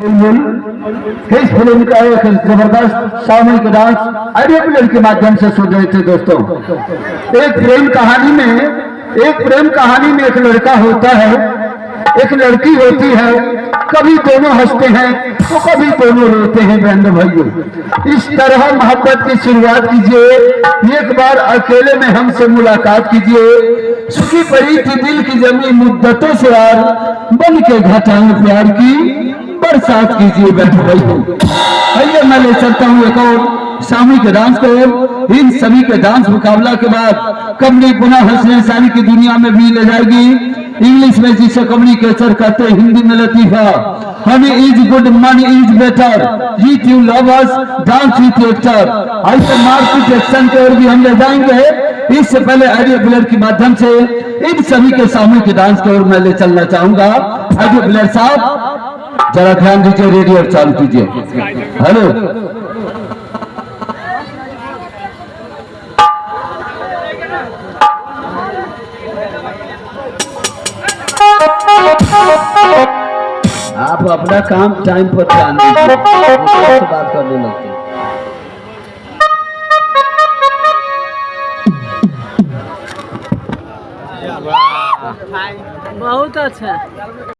इस फिल्म का एक जबरदस्त सामूहिक डांस ऑडियो प्लेयर के माध्यम से सुन रहे थे दोस्तों। एक प्रेम कहानी में एक लड़का होता है, एक लड़की होती है, कभी दोनों हंसते हैं तो कभी दोनों रोते हैं। बहनों भाइयों, इस तरह मोहब्बत की शुरुआत कीजिए, एक बार अकेले में हमसे मुलाकात कीजिए। सूखी पड़ी थी दिल की जमी मुद्दतों से यार, बन के घटाएं प्यार की बरसात कीजिए। बहनों भाइयों, आइए मैं ले चलता हूँ एक और सामूहिक डांस को। इन सभी के डांस मुकाबला के बाद कंपनी पुनः हंसने सारी की दुनिया में भी ले जाएगी। इंग्लिश में जिसे कम्युनिकेशन कहते हैं, हिंदी में लतीफा। Honey is good, money is better, जीत you love us, dance with actor. ऐसे मार्केट एक्शन की ओर भी हम ले जाएंगे। इससे पहले ऑडियो प्लेयर के माध्यम से इन सभी के सामूहिक डांस की ओर मैं ले चलना चाहूंगा। ऑडियो प्लेयर साहब जरा ध्यान दीजिए, रेडियो चालू कीजिए। हेलो, आप अपना काम टाइम पर ध्यान दीजिए, से बात करने लगते हैं। बहुत अच्छा।